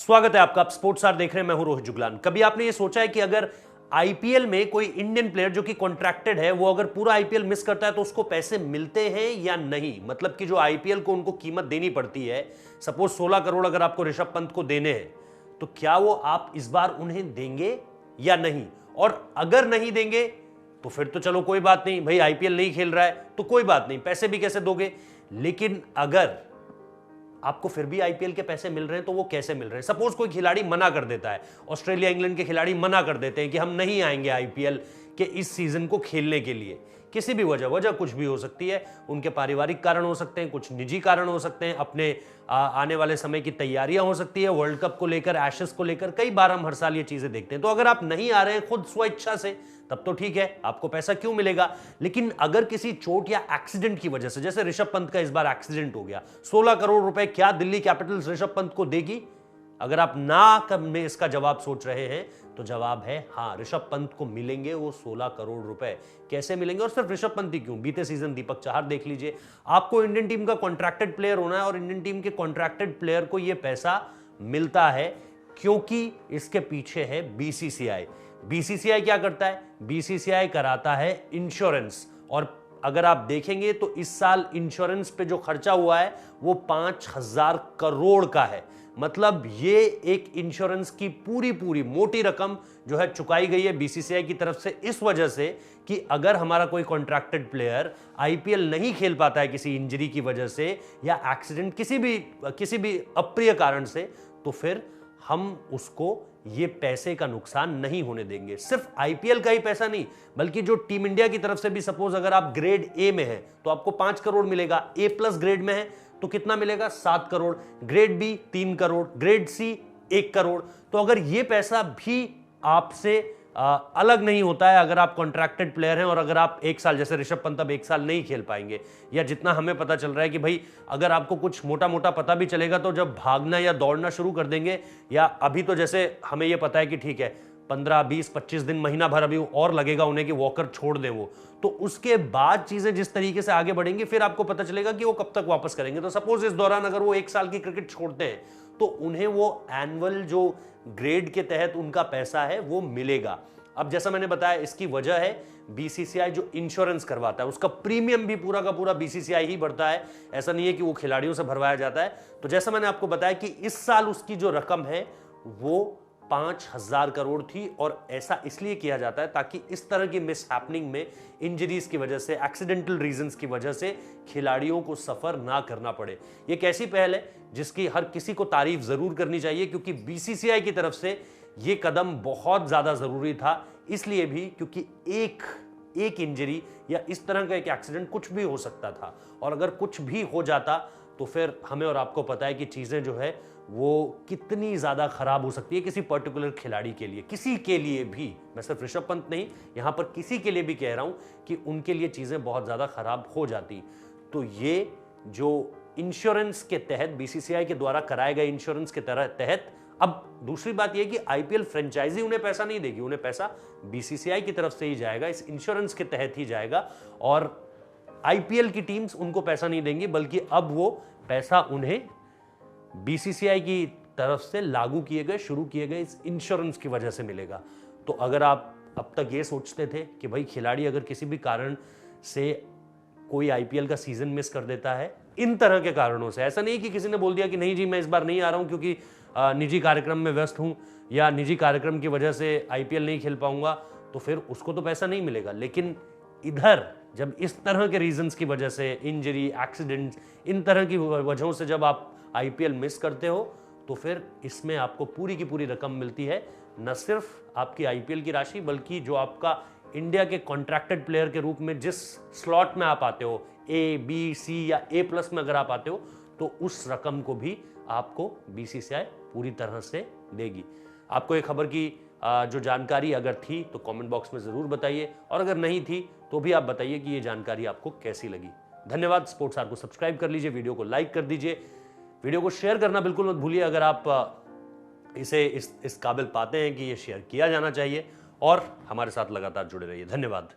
स्वागत है आपका। आप स्पोर्ट्स स्टार देख रहे हैं, मैं हूं रोहित जुगलान। कभी आपने ये सोचा है कि अगर आईपीएल में कोई इंडियन प्लेयर जो कि कॉन्ट्रैक्टेड है, वो अगर पूरा आईपीएल मिस करता है तो उसको पैसे मिलते हैं या नहीं? मतलब कि जो आईपीएल को उनको कीमत देनी पड़ती है, सपोज 16 करोड़ अगर आपको ऋषभ पंत को देने हैं, तो क्या वो आप इस बार उन्हें देंगे या नहीं? और अगर नहीं देंगे तो फिर तो चलो कोई बात नहीं, भाई आईपीएल नहीं खेल रहा है तो कोई बात नहीं, पैसे भी कैसे दोगे। लेकिन अगर आपको फिर भी आईपीएल के पैसे मिल रहे हैं तो वो कैसे मिल रहे हैं? सपोज कोई खिलाड़ी मना कर देता है, ऑस्ट्रेलिया इंग्लैंड के खिलाड़ी मना कर देते हैं कि हम नहीं आएंगे आईपीएल के इस सीजन को खेलने के लिए, किसी भी वजह कुछ भी हो सकती है, उनके पारिवारिक कारण हो सकते हैं, कुछ निजी कारण हो सकते हैं, अपने आने वाले समय की तैयारियां हो सकती है, वर्ल्ड कप को लेकर, एशेस को लेकर, कई बार हम हर साल ये चीजें देखते हैं। तो अगर आप नहीं आ रहे हैं खुद स्वेच्छा से, तब तो ठीक है, आपको पैसा क्यों मिलेगा। लेकिन अगर किसी चोट या एक्सीडेंट की वजह से, जैसे ऋषभ पंत का इस बार एक्सीडेंट हो गया, 16 करोड़ रुपए क्या दिल्ली कैपिटल्स ऋषभ पंत को देगी? अगर आप ना में इसका जवाब सोच रहे हैं तो जवाब है हां, ऋषभ पंत को मिलेंगे वो 16 करोड़ रुपए। कैसे मिलेंगे? और सिर्फ ऋषभ पंत ही क्यों, बीते सीजन दीपक चाहर देख लीजिए। आपको इंडियन टीम का कॉन्ट्रैक्टेड प्लेयर होना है और इंडियन टीम के कॉन्ट्रैक्टेड प्लेयर को यह पैसा मिलता है क्योंकि इसके पीछे है बीसीसीआई। बीसीसीआई क्या करता है? बीसीसीआई कराता है इंश्योरेंस। और अगर आप देखेंगे तो इस साल इंश्योरेंस पे जो खर्चा हुआ है वो 5000 करोड़ का है। मतलब ये एक इंश्योरेंस की पूरी मोटी रकम जो है चुकाई गई है बीसीसीआई की तरफ से, इस वजह से कि अगर हमारा कोई कॉन्ट्रैक्टेड प्लेयर आईपीएल नहीं खेल पाता है किसी इंजरी की वजह से या एक्सीडेंट, किसी भी अप्रिय कारण से, तो फिर हम उसको ये पैसे का नुकसान नहीं होने देंगे। सिर्फ आईपीएल का ही पैसा नहीं, बल्कि जो टीम इंडिया की तरफ से भी, सपोज अगर आप ग्रेड ए में हैं तो आपको 5 करोड़ मिलेगा, ए प्लस ग्रेड में है तो कितना मिलेगा? 7 crore, grade B 3 crore, grade C 1 crore. तो अगर ये पैसा भी आपसे अलग नहीं होता है, अगर आप कॉन्ट्रैक्टेड प्लेयर हैं और अगर आप एक साल, जैसे ऋषभ पंत अब एक साल नहीं खेल पाएंगे, या जितना हमें पता चल रहा है कि भाई अगर आपको कुछ मोटा मोटा पता भी चलेगा तो जब भागना या दौड़ना शुरू कर देंगे, या अभी तो जैसे हमें यह पता है कि ठीक है 15, 20, 25 दिन, महीना भर अभी और लगेगा उन्हें कि वॉकर छोड़ दें वो, तो उसके बाद चीजें जिस तरीके से आगे बढ़ेंगी फिर आपको पता चलेगा कि वो कब तक वापस करेंगे। तो सपोज इस दौरान अगर वो एक साल की क्रिकेट छोड़ते हैं तो उन्हें वो एनुअल जो ग्रेड के तहत उनका पैसा है वो मिलेगा। अब जैसा मैंने बताया, इसकी वजह है बीसीसीआई जो इंश्योरेंस करवाता है उसका प्रीमियम भी पूरा का पूरा बीसीसीआई ही भरता है, ऐसा नहीं है कि वो खिलाड़ियों से भरवाया जाता है। तो जैसा मैंने आपको बताया कि इस साल उसकी जो रकम है वो 5000 करोड़ थी, और ऐसा इसलिए किया जाता है ताकि इस तरह की मिस हैपनिंग में, इंजरीज की वजह से, एक्सीडेंटल रीजंस की वजह से खिलाड़ियों को सफर ना करना पड़े। ये एक ऐसी पहल है जिसकी हर किसी को तारीफ जरूर करनी चाहिए, क्योंकि बीसीसीआई की तरफ से ये कदम बहुत ज्यादा जरूरी था। इसलिए भी क्योंकि एक इंजरी या इस तरह का एक एक्सीडेंट कुछ भी हो सकता था, और अगर कुछ भी हो जाता तो फिर हमें और आपको पता है कि चीजें जो है वो कितनी ज्यादा खराब हो सकती है किसी पर्टिकुलर खिलाड़ी के लिए, किसी के लिए भी। मैं सिर्फ ऋषभ पंत नहीं, यहां पर किसी के लिए भी कह रहा हूं कि उनके लिए चीजें बहुत ज्यादा खराब हो जाती। तो ये जो इंश्योरेंस के तहत, बीसीसीआई के द्वारा कराए गए इंश्योरेंस के तहत, अब दूसरी बात यह कि आईपीएल फ्रेंचाइजी उन्हें पैसा नहीं देगी, उन्हें पैसा बीसीसीआई की तरफ से ही जाएगा, इस इंश्योरेंस के तहत ही जाएगा। और आईपीएल की टीम्स उनको पैसा नहीं देंगी, बल्कि अब वो पैसा उन्हें बीसीसीआई की तरफ से लागू किए गए, शुरू किए गए इस इंश्योरेंस की वजह से मिलेगा। तो अगर आप अब तक ये सोचते थे कि भाई खिलाड़ी अगर किसी भी कारण से कोई आईपीएल का सीजन मिस कर देता है, इन तरह के कारणों से, ऐसा नहीं कि किसी ने बोल दिया कि नहीं जी मैं इस बार नहीं आ रहा हूं क्योंकि निजी कार्यक्रम में व्यस्त हूं या निजी कार्यक्रम की वजह से आईपीएल नहीं खेल पाऊंगा, तो फिर उसको तो पैसा नहीं मिलेगा। लेकिन इधर जब इस तरह के रीजंस की वजह से, इंजरी, एक्सीडेंट्स, इन तरह की वजहों से जब आप आईपीएल मिस करते हो, तो फिर इसमें आपको पूरी की पूरी रकम मिलती है। न सिर्फ आपकी आईपीएल की राशि, बल्कि जो आपका इंडिया के कॉन्ट्रैक्टेड प्लेयर के रूप में जिस स्लॉट में आप आते हो, ए, बी, सी या ए प्लस में अगर आप आते हो, तो उस रकम को भी आपको बीसीसीआई पूरी तरह से देगी। आपको ये खबर की जो जानकारी अगर थी तो कमेंट बॉक्स में जरूर बताइए, और अगर नहीं थी तो भी आप बताइए कि ये जानकारी आपको कैसी लगी। धन्यवाद। स्पोर्ट्स स्टार को सब्सक्राइब कर लीजिए, वीडियो को लाइक कर दीजिए, वीडियो को शेयर करना बिल्कुल मत भूलिए अगर आप इसे इस काबिल पाते हैं कि ये शेयर किया जाना चाहिए, और हमारे साथ लगातार जुड़े रहिए। धन्यवाद।